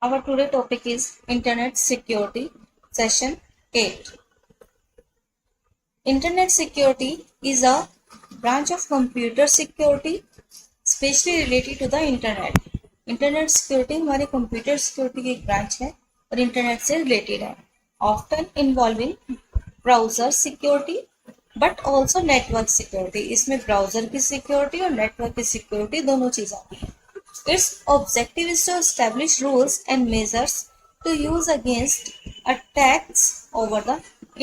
Our today topic is Internet Security, Session 8. Internet security is a branch of computer security specially related to the Internet. Internet security हमारे computer security की एक branch है और Internet से related है, often involving browser security but also network security. इसमें browser की security और network की security दोनों चीज आती है. Its objective is to establish rules and measures to use against attacks over the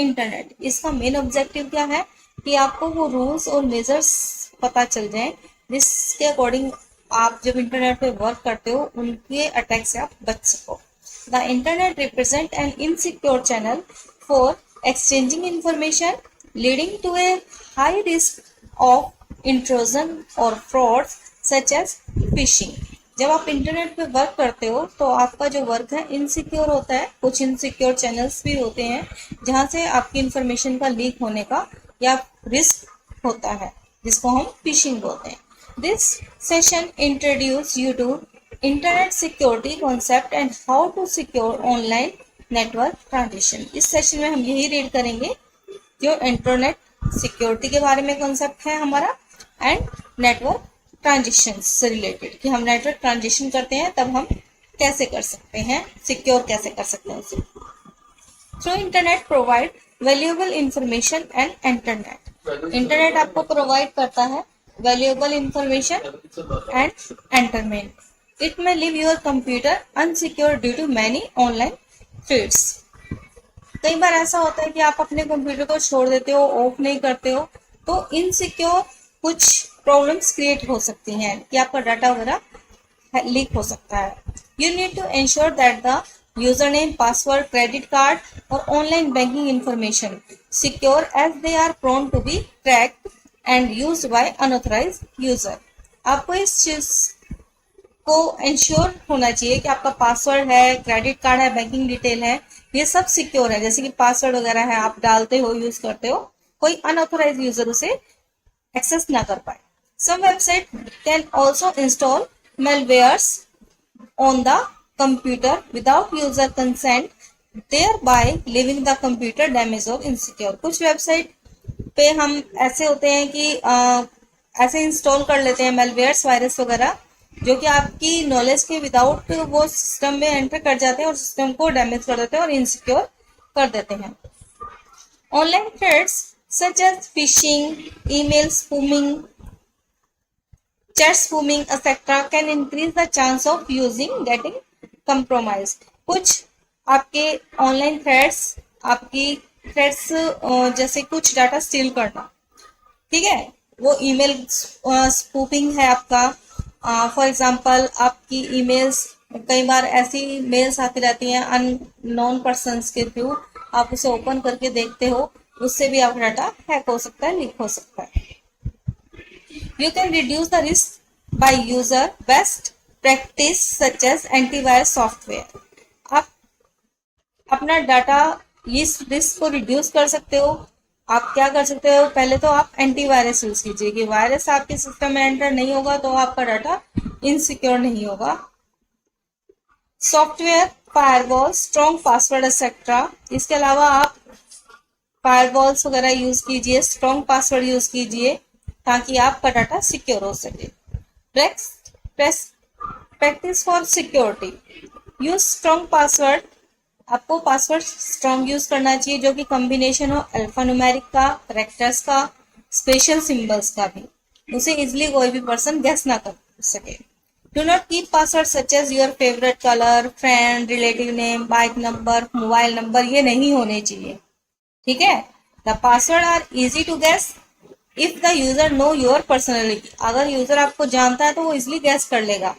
internet. इसका मेन ऑब्जेक्टिव क्या है कि आपको वो रूल्स और मेजर्स पता चल जाए जिसके अकॉर्डिंग आप जब इंटरनेट पे वर्क करते हो उनके अटैक से आप बच सको. The internet represent an insecure channel for exchanging information leading to a high risk of intrusion और फ्रॉड सच एज फिशिंग. जब आप इंटरनेट पे वर्क करते हो तो आपका जो वर्क है इनसिक्योर होता है. कुछ इनसिक्योर चैनल्स भी होते हैं जहां से आपकी इंफॉर्मेशन का लीक होने का या रिस्क होता है जिसको हम फिशिंग बोलते हैं. This session introduce you to internet security concept and how to secure online network transition. इस सेशन में हम यही रीड करेंगे जो इंटरनेट सिक्योरिटी के बारे में कॉन्सेप्ट है हमारा एंड नेटवर्क ट्रांजिशन से रिलेटेड कि हम नेटवर्क ट्रांजिशन करते हैं तब हम कैसे कर सकते हैं, सिक्योर कैसे कर सकते हैं उसे. Through internet provide valuable information and internet आपको प्रोवाइड करता है valuable information and entertainment. It may leave your computer unsecure due to many online threats. कई बार ऐसा होता है कि आप अपने कंप्यूटर को छोड़ देते हो, ऑफ नहीं करते हो तो इनसिक्योर कुछ प्रॉब्लम्स क्रिएट हो सकती हैं कि आपका डाटा वगैरह लीक हो सकता है. You need to ensure that the user name, password, credit card और online banking information secure as they are prone to be tracked and used by unauthorised user. आपको इस चीज को इंश्योर होना चाहिए कि आपका पासवर्ड है, क्रेडिट कार्ड है, बैंकिंग डिटेल है, ये सब सिक्योर है. जैसे कि पासवर्ड वगैरह है आप डालते हो, यूज करते हो, कोई अनऑथराइज्ड यूजर उसे एक्सेस ना कर पाए. Some website can also install malwares on the computer without user consent, thereby leaving the computer damaged or insecure. कुछ वेबसाइट पे हम ऐसे होते हैं कि ऐसे इंस्टॉल कर लेते हैं malwares, वायरस वगैरह जो कि आपकी नॉलेज के विदाउट वो सिस्टम में एंटर कर जाते हैं और सिस्टम को डैमेज कर देते हैं और इनसिक्योर कर देते हैं. Online threats such as phishing, email spoofing, chat spoofing, etc. can increase the chance of getting compromised. कुछ आपके ऑनलाइन थ्रेट्स, आपकी थ्रेट्स जैसे कुछ डाटा स्टील करना, ठीक है, वो ईमेल स्पूफिंग है आपका. फॉर एग्जांपल आपकी ईमेल्स, कई बार ऐसी मेल्स आती रहती हैं अननोन पर्सन्स के थ्रू, आप उसे ओपन करके देखते हो, उससे भी आपका डाटा हैक हो सकता है, लीक हो सकता है. You can reduce the risk by user best practice such as antivirus software. आप अपना डाटा इस रिस्क को रिड्यूस कर सकते हो. आप क्या कर सकते हो, पहले तो आप एंटीवायरस यूज कीजिए कि वायरस आपके सिस्टम में एंटर नहीं होगा तो आपका डाटा इनसिक्योर नहीं होगा. Software, firewall, strong password etcetera. इसके अलावा आप फायरवॉल्स वगैरह यूज कीजिए, स्ट्रॉन्ग पासवर्ड यूज कीजिए ताकि आपका डाटा सिक्योर हो सके. Practice for security, use strong password. आपको पासवर्ड स्ट्रॉन्ग यूज करना चाहिए जो कि कॉम्बिनेशन हो अल्फान्यूमेरिक का, कैरेक्टर्स का, स्पेशल सिंबल्स का भी, उसे इजिली कोई भी पर्सन गेस ना कर सके. Do not keep password such as your favourite colour, friend, relative name, bike number, mobile number, ये नहीं होने चाहिए, ठीक है. The password are easy to guess if the user know your personality. अगर यूजर आपको जानता है तो वो इजिली गैस कर लेगा.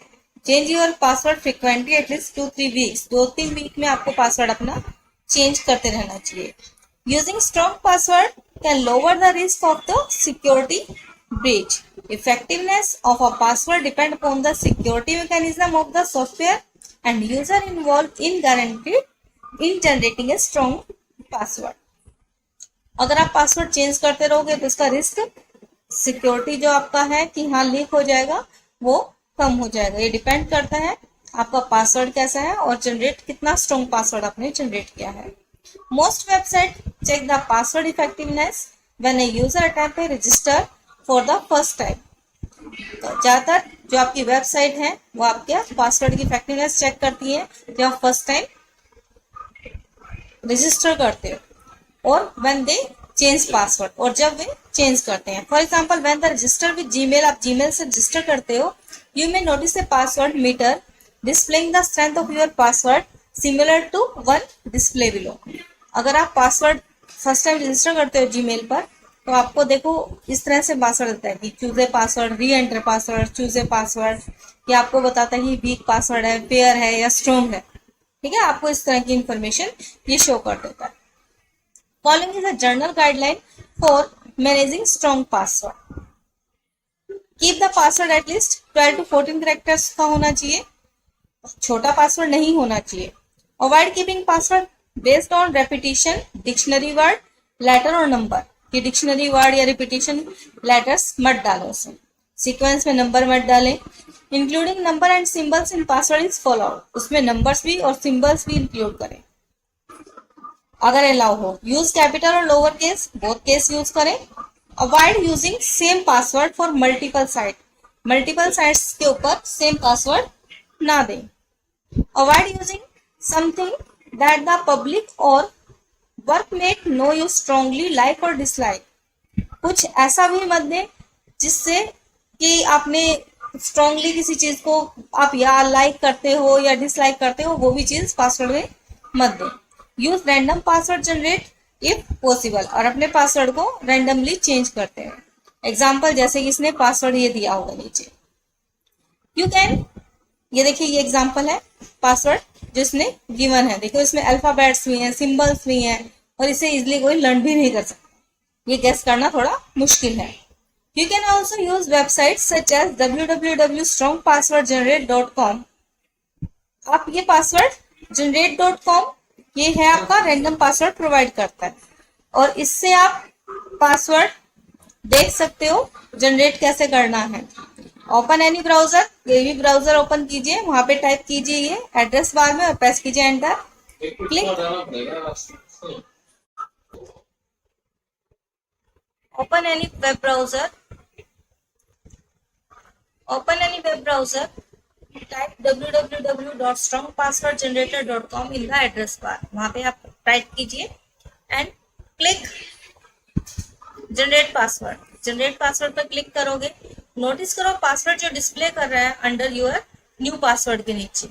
Change your password frequently at least 2-3 weeks. 2-3 week में आपको पासवर्ड अपना चेंज करते रहना चाहिए. Using strong password can lower the risk of the security breach. Effectiveness of a password depend upon the security mechanism of the software and user involve in guaranteed in generating a strong password. अगर आप password change करते रहोगे तो इसका risk, security जो आपका है कि हाँ लीक हो जाएगा, वो कम हो जाएगा. ये डिपेंड करता है आपका पासवर्ड कैसा है और जनरेट कितना स्ट्रॉन्ग पासवर्ड आपने जनरेट किया है। Most website check the password effectiveness when a user attempt to register for the first time. तो ज्यादातर जो आपकी वेबसाइट है वो आपके पासवर्ड की इफेक्टिवनेस चेक करती है जब आप फर्स्ट टाइम रजिस्टर करते हो और व्हेन दे चेंज पासवर्ड, और जब वे चेंज करते हैं। For example when the register with Gmail, आप जीमेल से रजिस्टर करते हो, you may notice a password meter displaying the strength of your password similar to one display below. अगर आप पासवर्ड फर्स्ट टाइम रजिस्टर करते हो जीमेल पर, तो आपको देखो इस तरह से पासवर्ड आता है कि चूज ए पासवर्ड, री enter password, choose a password, ये आपको बताता है कि वीक पासवर्ड है, पेयर है या स्ट्रॉन्ग है। ठीक है, आपको इस तरह की इंफॉर्मेशन ये शो कर देता है। Following is a general guideline for managing strong password. Keep the password at least 12 to 14 characters का होना चाहिए, छोटा पासवर्ड नहीं होना चाहिए। Avoid keeping password based on repetition, dictionary word, letter और नंबर। कि डिक्शनरी वर्ड या रिपीटेशन लेटर्स मत डालो, उसमें सीक्वेंस में नंबर मत डालें। Including number and symbols in password is followed, उसमें नंबर्स भी और सिंबल्स भी इंक्लूड करें अगर अलाउ हो। यूज कैपिटल और lower case, both case use करें। Avoid using same password for multiple site, multiple sites के ऊपर सेम पासवर्ड ना दें। Avoid using something that the public और workmate know you strongly like और डिसलाइक, कुछ ऐसा भी मत दें जिससे कि आपने स्ट्रांगली किसी चीज को आप या लाइक करते हो या डिसलाइक करते हो, वो भी चीज पासवर्ड में मत दें। Use random password generate if possible, और अपने पासवर्ड को रैंडमली चेंज करते हैं। एग्जाम्पल जैसे कि इसने पासवर्ड ये दिया होगा नीचे, यू कैन, ये देखिए ये एग्जाम्पल है पासवर्ड जो इसने गिवन है। देखो इसमें अल्फाबेट्स भी हैं, सिंबल्स भी हैं, और इसे इजिली कोई लर्न भी नहीं कर सकता, ये गेस करना थोड़ा मुश्किल है। You can also use website such as www.strongpasswordgenerate.com। आप ये पासवर्ड generate.com, ये है आपका रैंडम पासवर्ड प्रोवाइड करता है, और इससे आप पासवर्ड देख सकते हो जनरेट कैसे करना है। ओपन एनी ब्राउजर, ये भी ब्राउजर ओपन कीजिए, वहां पे टाइप कीजिए ये एड्रेस बार में और प्रेस कीजिए enter. Click open any web browser, open any web browser, type www.strongpasswordgenerator.com in the address bar, वहां पे आप टाइप कीजिए and click generate password. Generate password पर क्लिक करोगे, नोटिस करो पासवर्ड जो डिस्प्ले कर रहा है अंडर योर न्यू पासवर्ड के नीचे।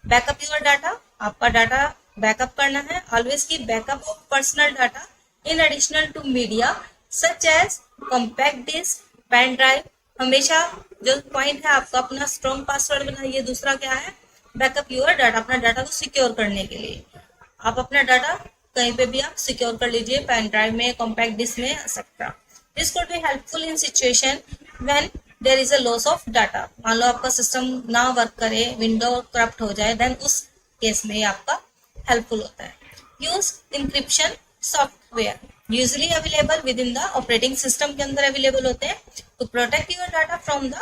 बैकअप योर डाटा, आपका डाटा बैकअप करना है। Always keep backup of personal data in additional to media such as compact disc, pen drive. हमेशा जो पॉइंट है आपका अपना स्ट्रॉन्ग पासवर्ड बनाइए। दूसरा क्या है, बैकअप योर डाटा, अपना डाटा को सिक्योर करने के लिए आप अपना डाटा कहीं पे भी आप सिक्योर कर लीजिए, पेन ड्राइव में, कॉम्पैक्ट डिस्क में, etcetera. This could be helpful in situation when there is a loss of data. मान लो आपका सिस्टम ना वर्क करे, विंडो करप्ट हो जाए, देन उस केस में आपका हेल्पफुल होता है। Use encryption software usually available within the operating system के अंदर अवेलेबल होते हैं to protect your data from the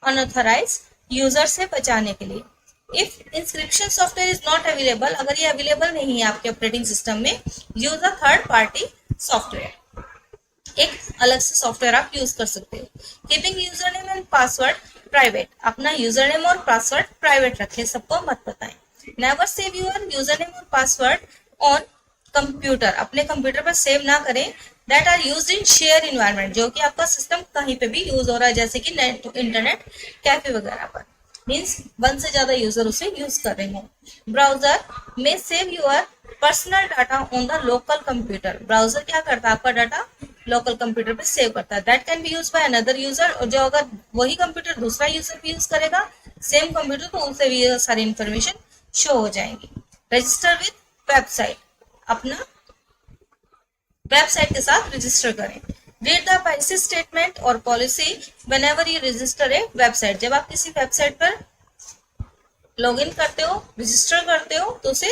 unauthorised user से बचाने के लिए। If encryption software is not available, अगर ये अवेलेबल नहीं है आपके ऑपरेटिंग सिस्टम में, use a third party software, एक अलग से सॉफ्टवेयर आप यूज कर सकते हो। Keeping user name and password private, अपना यूजर नेम और पासवर्ड प्राइवेट रखें, सबको मत बताएं। Never save your user name और पासवर्ड ऑन कंप्यूटर, अपने कंप्यूटर पर सेव ना करें that are used in share environment, जो कि आपका सिस्टम कहीं पे भी यूज हो रहा है, जैसे कि नेट इंटरनेट कैफे वगैरह पर, मीन्स वन से ज्यादा यूजर उसे यूज कर रहे हैं। ब्राउजर में save your personal data on the local computer, browser क्या करता है, आपका डाटा लोकल कंप्यूटर पे सेव करता है। That can be use by another user, और जो अगर वही कंप्यूटर दूसरा यूजर भी यूज करेगा सेम कंप्यूटर, तो उनसे भी ये सारी इंफॉर्मेशन शो हो जाएंगी। रजिस्टर विद वेबसाइट, अपना वेबसाइट के साथ रजिस्टर करें। रीड द पॉलिसी स्टेटमेंट और policy whenever you register A website, जब आप किसी वेबसाइट पर लॉगिन करते हो, रजिस्टर करते हो, तो उसे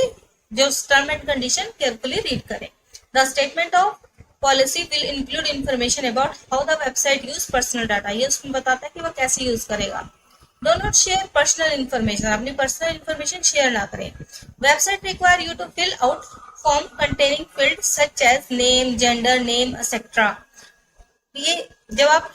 जो term and condition carefully read करें। The statement of policy will include information about how the website use personal data, ये उसमें बताता है कि वो कैसे यूज करेगा। Do not share personal information, अपनी पर्सनल इन्फॉर्मेशन शेयर ना करें। Website require you to fill out form containing field such as name, gender, name etcetera. ये जब आप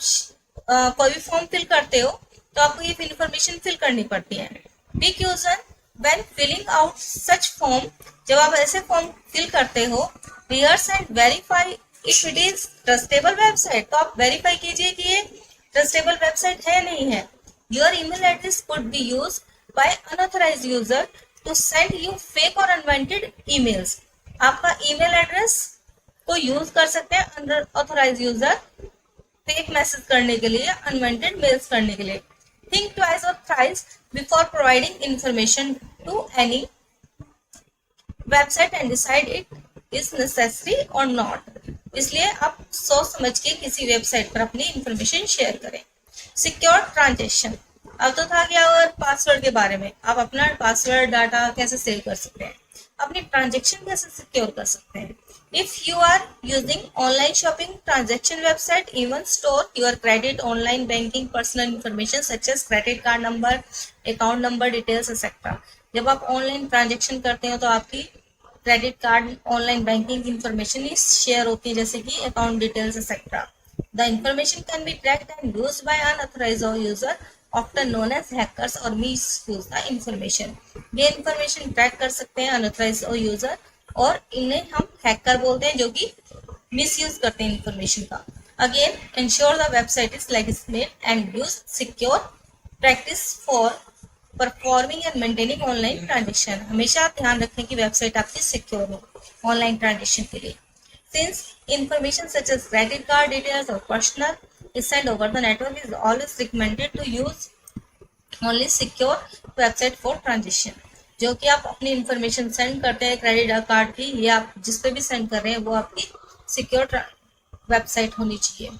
कोई भी फॉर्म फिल करते हो तो आपको ये इन्फॉर्मेशन फिल करनी पड़ती है। बी क्यूजन when filling out such form, जब आप ऐसे फॉर्म फिल करते हो, research and verify if it is trustable website, तो आप वेरीफाई कीजिए कि ये ट्रस्टेबल वेबसाइट है नहीं है। Your email address could be use by unauthorised user to send you fake और अनवांटेड ईमेल्स। आपका ईमेल एड्रेस को यूज कर सकते हैं अनऑथराइज्ड यूजर फेक मैसेज करने के लिए, अनवांटेड मेल्स करने के लिए। थिंक ट्वाइस और thrice before providing information to any website and decide it is necessary और नॉट। इसलिए आप सोच समझ के किसी वेबसाइट पर अपनी इंफॉर्मेशन शेयर करें। सिक्योर ट्रांजेक्शन, अब तो था क्या और पासवर्ड के बारे में, आप अपना पासवर्ड डाटा कैसे सेव कर सकते हैं, अपनी ट्रांजेक्शन कैसे सिक्योर कर सकते हैं। If you are using online shopping, transaction website, even store your credit, online banking, personal information such as credit card number, account number details, etc. जब आप ऑनलाइन ट्रांजेक्शन करते हो तो आपकी credit card, online banking information ही share होती है, जैसे कि account details etcetera. The information can be tracked and used by unauthorised user often known as hackers और मिसयूज द इंफॉर्मेशन। ये इंफॉर्मेशन ट्रैक कर सकते हैं अनऑथराइज्ड यूजर और इन्हें हम हैकर बोलते हैं जो कि मिसयूज करते हैं इंफॉर्मेशन का। Again ensure the website is legislate and use secure practice for performing and maintaining online transaction. हमेशा आप ध्यान रखें कि वेबसाइट आपकी सिक्योर हो ऑनलाइन ट्रांजेक्शन के लिए। Since information such as credit card details और personal is send over the network is always recommended to use only secure website for transaction. जो कि आप अपनी इंफॉर्मेशन सेंड करते हैं क्रेडिट कार्ड की, या आप जिस पे भी सेंड कर रहे हैं वो आपकी सिक्योर वेबसाइट होनी चाहिए।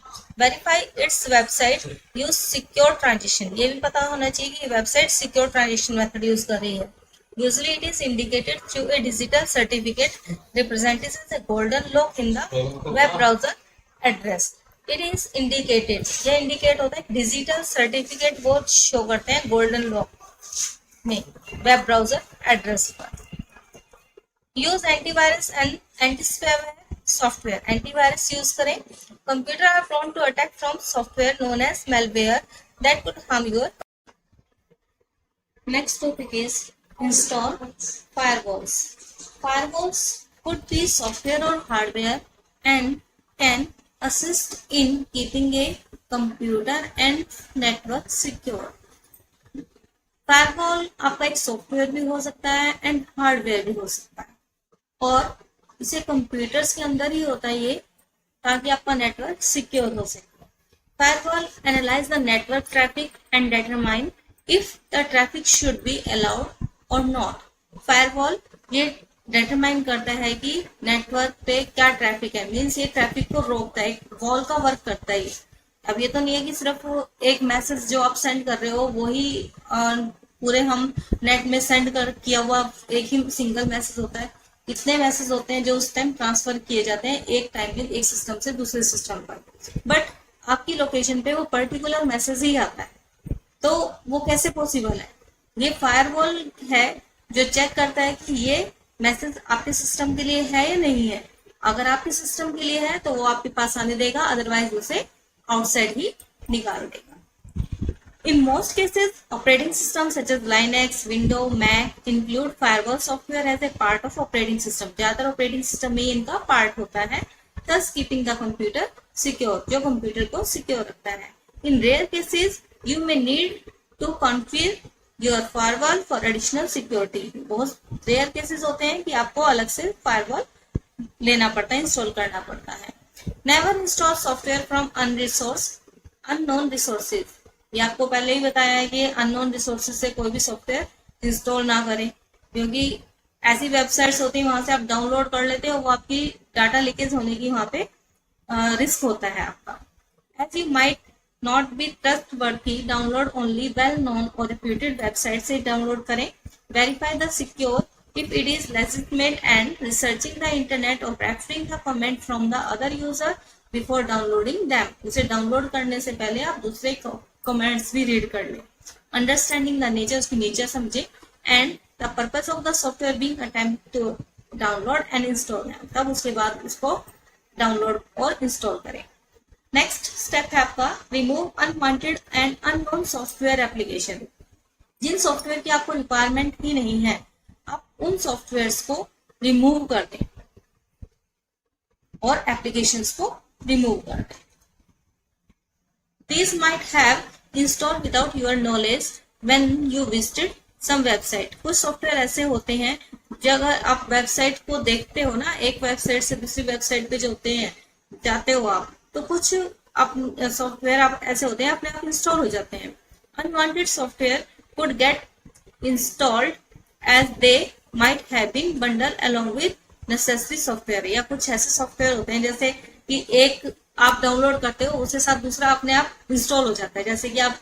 Verify it's website use secure transaction, ये भी पता होना चाहिए कि website secure transaction method use कर रही है। Usually it is indicated through a digital certificate represented as a golden lock in the web browser address. It is indicated, ये इंडिकेट होता है डिजिटल सर्टिफिकेट, वो शो करते हैं गोल्डन लॉक में वेब ब्राउजर एड्रेस पर। Use antivirus and antispyware software, antivirus use करें। Computer are prone to attack from software known as malware that could harm your। Next topic is install firewalls. Firewalls could be software or hardware and can assist in keeping a computer and network secure. Firewall आपका एक software भी हो सकता है and hardware भी हो सकता है, और इसे कंप्यूटर्स के अंदर ही होता है ये, ताकि आपका नेटवर्क सिक्योर हो सके। Firewall analyse the network traffic and determine if the traffic should be allowed और नॉट। फायरवॉल ये डिटरमाइन करता है कि नेटवर्क पे क्या ट्रैफिक है, मीन्स ये ट्रैफिक को रोकता है, वॉल का वर्क करता है। अब ये तो नहीं है कि सिर्फ एक मैसेज जो आप सेंड कर रहे हो वही पूरे हम नेट में सेंड कर किया हुआ एक ही सिंगल मैसेज होता है। इतने मैसेज होते हैं जो उस टाइम ट्रांसफर किए जाते हैं एक टाइम में, एक सिस्टम से दूसरे सिस्टम पर, बट आपकी लोकेशन पे वो पर्टिकुलर मैसेज ही आता है। तो वो कैसे पॉसिबल है? ये फायरवॉल है जो चेक करता है कि ये मैसेज आपके सिस्टम के लिए है या नहीं है। अगर आपके सिस्टम के लिए है तो वो आपके पास आने देगा, अदरवाइज उसे आउटसाइड ही निकाल देगा। In most cases, operating systems such as Linux, Windows, Mac include firewall software as a part of operating system. ज्यादातर operating system में इनका part होता है, thus keeping the computer secure, जो कंप्यूटर को secure रखता है। In rare cases, you may need to configure your firewall for additional security. बहुत rare cases होते हैं कि आपको अलग से firewall लेना पड़ता है, इंस्टॉल करना पड़ता है। Never install software from unknown resources. ये आपको पहले ही बताया है कि अननोन रिसोर्सेज से कोई भी सॉफ्टवेयर इंस्टॉल ना करें, क्योंकि ऐसी वेबसाइट्स होती है वहां से आप डाउनलोड कर लेते हो, वो आपकी डाटा लीकेज होने की वहां पे रिस्क होता है आपका। As you might not be trustworthy, download only well known और रेप्यूटेड वेबसाइट से डाउनलोड करें। Verify the secure if it is legitimate and researching the internet or preferring the comment from the other user before downloading them. उसे download करने से पहले आप दूसरे comments भी रीड कर लें। अंडरस्टैंडिंग द नेचर, उसकी नेचर समझे, and the purpose of the software being attempt to download and install, तब उसके बाद इसको डाउनलोड और इंस्टॉल करें। नेक्स्ट स्टेप है आपका remove unwanted and unknown software application. जिन सॉफ्टवेयर की आपको रिक्वायरमेंट ही नहीं है, आप उन सॉफ्टवेयर्स को रिमूव कर दें और एप्लीकेशंस को रिमूव कर दें। These might have installed without your knowledge when you visited some website। कुछ सॉफ्टवेयर ऐसे होते हैं जो अगर आप वेबसाइट को देखते हो ना, एक वेबसाइट से दूसरी वेबसाइट पे जो होते हैं जाते हो आप, तो कुछ आप सॉफ्टवेयर आप ऐसे होते हैं अपने आप इंस्टॉल हो जाते हैं। Unwanted software could get installed as they might have been bundled along with necessary software। या कुछ ऐसे सॉफ्टवेयर होते हैं जैसे कि एक आप डाउनलोड करते हो उसके साथ दूसरा अपने आप इंस्टॉल हो जाता है। जैसे कि आप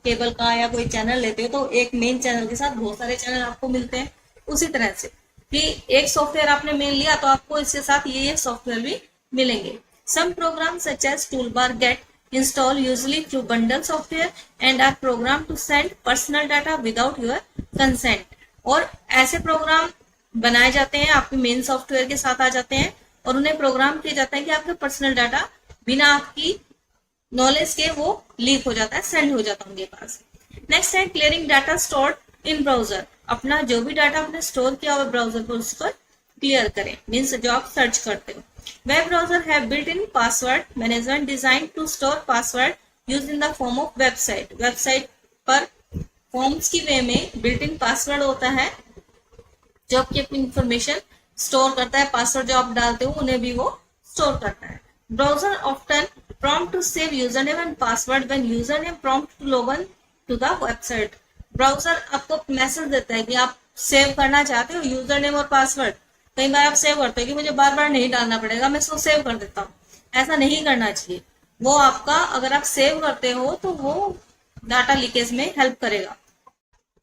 केबल का या कोई चैनल लेते हो तो एक मेन चैनल के साथ बहुत सारे चैनल आपको मिलते हैं। उसी तरह से कि एक सॉफ्टवेयर आपने मेन लिया तो आपको इसके साथ ये सॉफ्टवेयर भी मिलेंगे। Some program such as toolbar get install usually through bundle software and are programmed to send personal data without your consent। और ऐसे प्रोग्राम बनाए जाते हैं आपके मेन सॉफ्टवेयर के साथ आ जाते हैं और उन्हें प्रोग्राम किया जाता है कि आपके पर्सनल डाटा बिना आपकी नॉलेज के वो लीक हो जाता है, सेंड हो जाता है उनके पास। नेक्स्ट है clearing data stored in browser. अपना जो भी डाटा आपने स्टोर किया हुआ ब्राउजर पर उसको क्लियर करें, मीन्स जो आप सर्च करते हो। Web browser have built-in password management designed to store password used in the form of website। Website पर फॉर्म्स की वे में बिल्ट-इन पासवर्ड होता है जो आपकी अपनी इंफॉर्मेशन स्टोर करता है। पासवर्ड जो आप डालते हो उन्हें भी वो स्टोर करता है। Browser often prompt to save username and password when username prompt to log on to the website। Browser आपको मैसेज देता है कि आप सेव करना चाहते हो यूजर नेम और पासवर्ड। कई बार आप सेव करते हो कि मुझे बार बार नहीं डालना पड़ेगा, मैं इसको सेव कर देता हूँ। ऐसा नहीं करना चाहिए। वो आपका अगर आप सेव करते हो तो वो डाटा लीकेज में हेल्प करेगा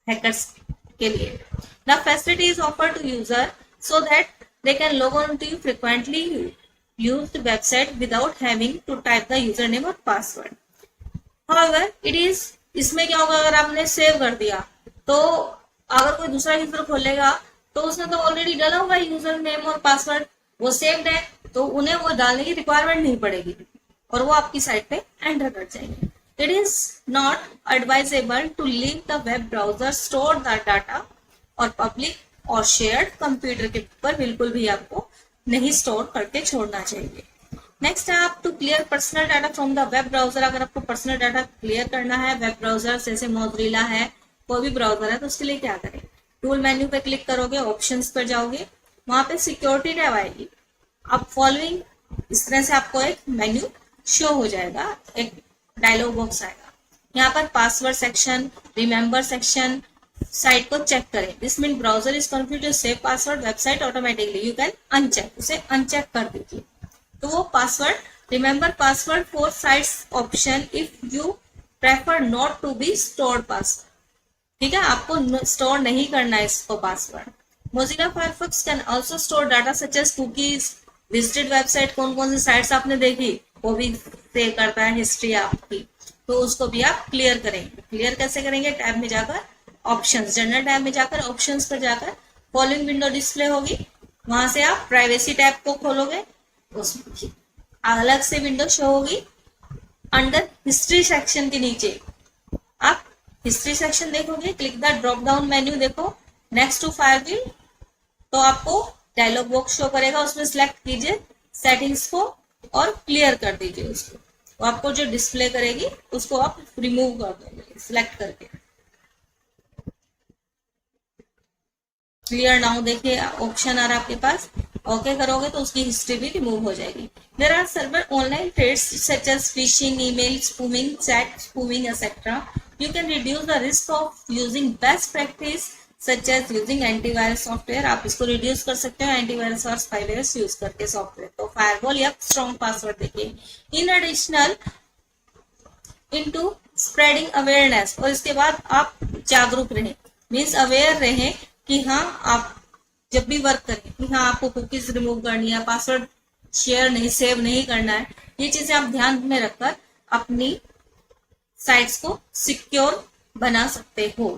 हैकर्स के लिए। The facility is offered to user so that they can log on to frequently used website without having to type the user name और पासवर्ड। हाउएवर इट इज, इसमें क्या होगा अगर आपने सेव कर दिया तो अगर कोई दूसरा यूजर खोलेगा तो उसने तो ऑलरेडी डाला होगा यूजर नेम और पासवर्ड, वो सेव्ड है तो उन्हें वो डालने की रिक्वायरमेंट नहीं पड़ेगी और वो आपकी साइट पे एंटर कर जाएंगे। It is not advisable to leave the web browser store the data और पब्लिक और शेयर्ड कंप्यूटर के ऊपर बिल्कुल भी आपको नहीं स्टोर करके छोड़ना चाहिए। नेक्स्ट है आप to clear personal data from the web browser. अगर आपको पर्सनल डाटा क्लियर करना है वेब ब्राउजर जैसे मोज़िला है, कोई भी ब्राउजर है, तो उसके लिए क्या करें, टूल मेन्यू पे क्लिक करोगे, ऑप्शंस पर जाओगे, वहां पे सिक्योरिटी टैब आएगी। अब फॉलोइंग इस तरह से आपको एक मेन्यू शो हो जाएगा, एक डायलॉग बॉक्स आएगा। यहाँ पर password section, remember section, site को चेक करें। This mean browser is confused to save password website automatically, you can uncheck, उसे अनचेक कर दीजिए। तो वो password remember password for sites option if you prefer not to be stored password. ठीक है, आपको स्टोर नहीं करना है इसको password. Mozilla Firefox can also store data such as cookies, visited website, कौन कौन सी साइट्स आपने देखी वो भी सेव करता है हिस्ट्री आपकी, तो उसको भी आप क्लियर करेंगे। क्लियर कैसे करेंगे, टैब में जाकर ऑप्शंस, जनरल टैब में जाकर ऑप्शंस पर जाकर फॉलोइंग विंडो डिस्प्ले होगी, वहां से आप प्राइवेसी टैब को खोलोगे, उसमें अलग से विंडो शो होगी। अंडर हिस्ट्री सेक्शन के नीचे आप हिस्ट्री सेक्शन देखोगे, click the drop down menu, देखो नेक्स्ट टू फायरवॉल, तो आपको डायलॉग बॉक्स शो करेगा, उसमें सिलेक्ट कीजिए सेटिंग्स को और क्लियर कर दीजिए उसको, तो आपको जो डिस्प्ले करेगी उसको आप रिमूव कर दोगे सिलेक्ट करके। क्लियर नाउ देखिए ऑप्शन आ रहा है आपके पास, ओके करोगे तो उसकी हिस्ट्री भी रिमूव हो जाएगी। There are several online threats such as phishing, email spoofing, chat spoofing etcetera. You can reduce the risk of using best practice such as using antivirus software। आप इसको reduce कर सकते हो एंटीवायरस और spyware use करके software. तो firewall या strong password देखिए। In additional into spreading awareness, और इसके बाद आप जागरूक रहें, मीन्स अवेयर रहें कि हाँ आप जब भी वर्क करें कि हाँ आपको कुकीज रिमूव करनी है, पासवर्ड शेयर नहीं, सेव नहीं करना है, ये चीजें आप ध्यान में रखकर अपनी साइट्स को सिक्योर बना सकते हो।